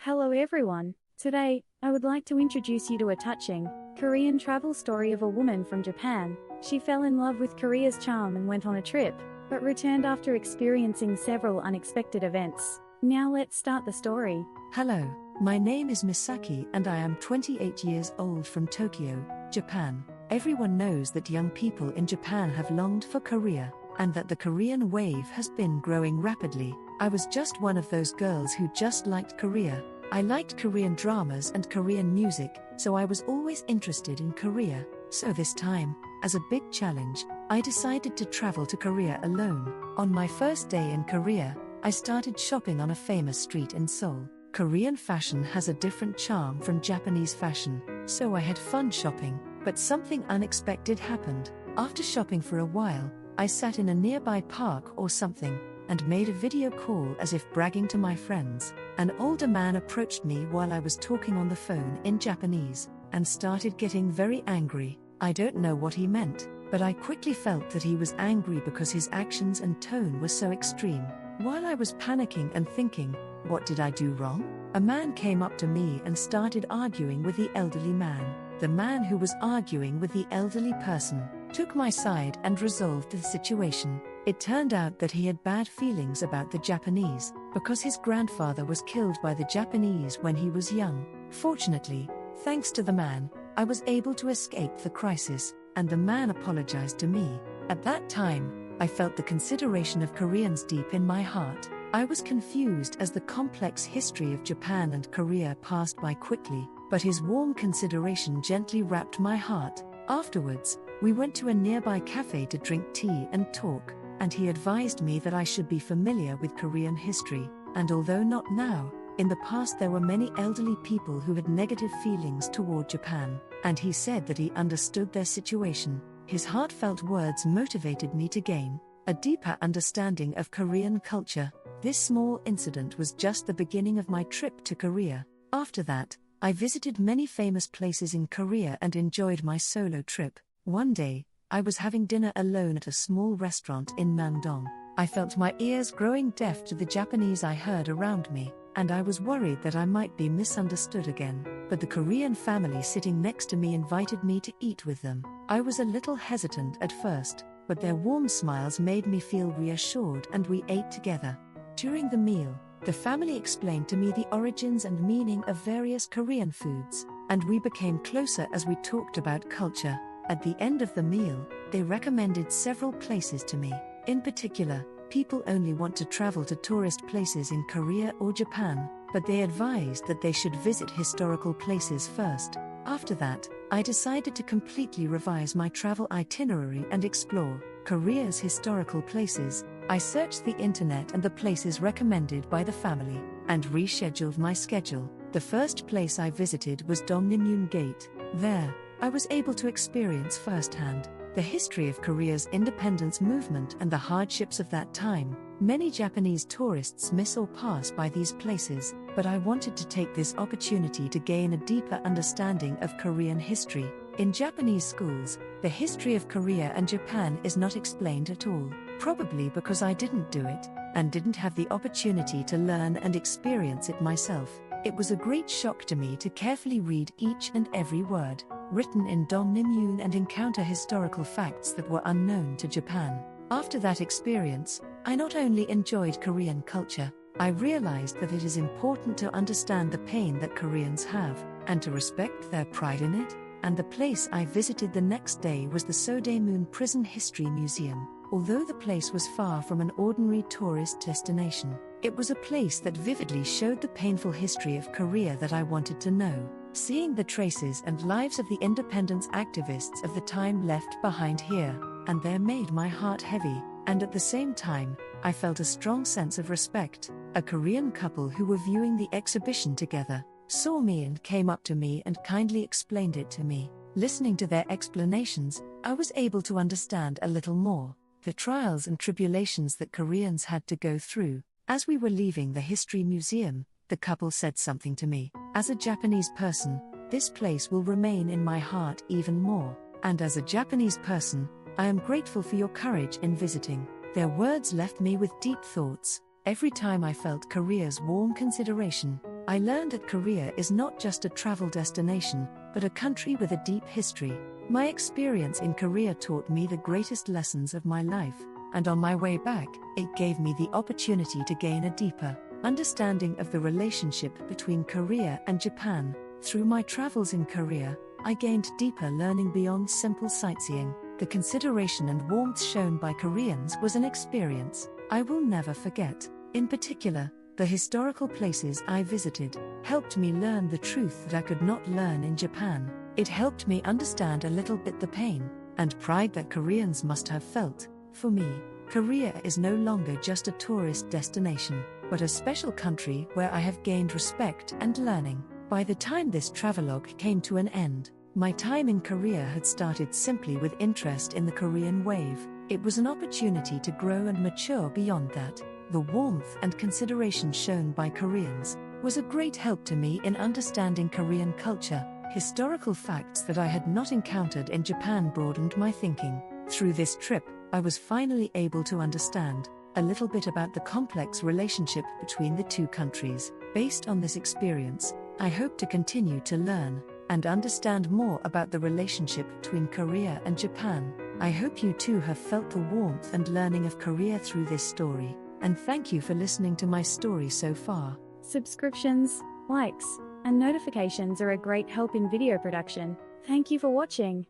Hello everyone. Today, I would like to introduce you to a touching Korean travel story of a woman from Japan. She fell in love with Korea's charm and went on a trip, but returned after experiencing several unexpected events. Now let's start the story. Hello, my name is Misaki and I am 28 years old from Tokyo, Japan. Everyone knows that young people in Japan have longed for Korea, and that the Korean wave has been growing rapidly. I was just one of those girls who just liked Korea. I liked Korean dramas and Korean music, so I was always interested in Korea. So this time, as a big challenge, I decided to travel to Korea alone. On my first day in Korea, I started shopping on a famous street in Seoul. Korean fashion has a different charm from Japanese fashion, so I had fun shopping, but something unexpected happened. After shopping for a while, I sat in a nearby park or something, and made a video call as if bragging to my friends. An older man approached me while I was talking on the phone in Japanese, and started getting very angry. I don't know what he meant, but I quickly felt that he was angry because his actions and tone were so extreme. While I was panicking and thinking, what did I do wrong? A man came up to me and started arguing with the elderly man. The man who was arguing with the elderly person took my side and resolved the situation. It turned out that he had bad feelings about the Japanese, because his grandfather was killed by the Japanese when he was young. Fortunately, thanks to the man, I was able to escape the crisis, and the man apologized to me. At that time, I felt the consideration of Koreans deep in my heart. I was confused as the complex history of Japan and Korea passed by quickly, but his warm consideration gently wrapped my heart. Afterwards, we went to a nearby cafe to drink tea and talk, and he advised me that I should be familiar with Korean history, and although not now, in the past there were many elderly people who had negative feelings toward Japan, and he said that he understood their situation. His heartfelt words motivated me to gain a deeper understanding of Korean culture. This small incident was just the beginning of my trip to Korea. After that, I visited many famous places in Korea and enjoyed my solo trip. One day, I was having dinner alone at a small restaurant in Mangdong. I felt my ears growing deaf to the Japanese I heard around me, and I was worried that I might be misunderstood again. But the Korean family sitting next to me invited me to eat with them. I was a little hesitant at first, but their warm smiles made me feel reassured and we ate together. During the meal, the family explained to me the origins and meaning of various Korean foods, and we became closer as we talked about culture. At the end of the meal, they recommended several places to me. In particular, people only want to travel to tourist places in Korea or Japan, but they advised that they should visit historical places first. After that, I decided to completely revise my travel itinerary and explore Korea's historical places. I searched the internet and the places recommended by the family, and rescheduled my schedule. The first place I visited was Dongnaemun Gate. There, I was able to experience firsthand the history of Korea's independence movement and the hardships of that time. Many Japanese tourists miss or pass by these places, but I wanted to take this opportunity to gain a deeper understanding of Korean history. In Japanese schools, the history of Korea and Japan is not explained at all, probably because I didn't do it, and didn't have the opportunity to learn and experience it myself. It was a great shock to me to carefully read each and every word written in Dongnaemun and encounter historical facts that were unknown to Japan. After that experience, I not only enjoyed Korean culture, I realized that it is important to understand the pain that Koreans have, and to respect their pride in it. And the place I visited the next day was the Sodaemun Prison History Museum. Although the place was far from an ordinary tourist destination, it was a place that vividly showed the painful history of Korea that I wanted to know. Seeing the traces and lives of the independence activists of the time left behind here and there made my heart heavy, and at the same time, I felt a strong sense of respect. A Korean couple who were viewing the exhibition together saw me and came up to me and kindly explained it to me. Listening to their explanations, I was able to understand a little more the trials and tribulations that Koreans had to go through. As we were leaving the history museum, the couple said something to me. As a Japanese person, this place will remain in my heart even more. And as a Japanese person, I am grateful for your courage in visiting. Their words left me with deep thoughts. Every time I felt Korea's warm consideration, I learned that Korea is not just a travel destination, but a country with a deep history. My experience in Korea taught me the greatest lessons of my life, and on my way back, it gave me the opportunity to gain a deeper understanding of the relationship between Korea and Japan. Through my travels in Korea, I gained deeper learning beyond simple sightseeing. The consideration and warmth shown by Koreans was an experience I will never forget. In particular, the historical places I visited helped me learn the truth that I could not learn in Japan. It helped me understand a little bit the pain and pride that Koreans must have felt. For me, Korea is no longer just a tourist destination, but a special country where I have gained respect and learning. By the time this travelogue came to an end, my time in Korea had started simply with interest in the Korean wave. It was an opportunity to grow and mature beyond that. The warmth and consideration shown by Koreans was a great help to me in understanding Korean culture. Historical facts that I had not encountered in Japan broadened my thinking. Through this trip, I was finally able to understand a little bit about the complex relationship between the two countries. Based on this experience, I hope to continue to learn and understand more about the relationship between Korea and Japan. I hope you too have felt the warmth and learning of Korea through this story, and thank you for listening to my story so far. Subscriptions, likes, and notifications are a great help in video production. Thank you for watching.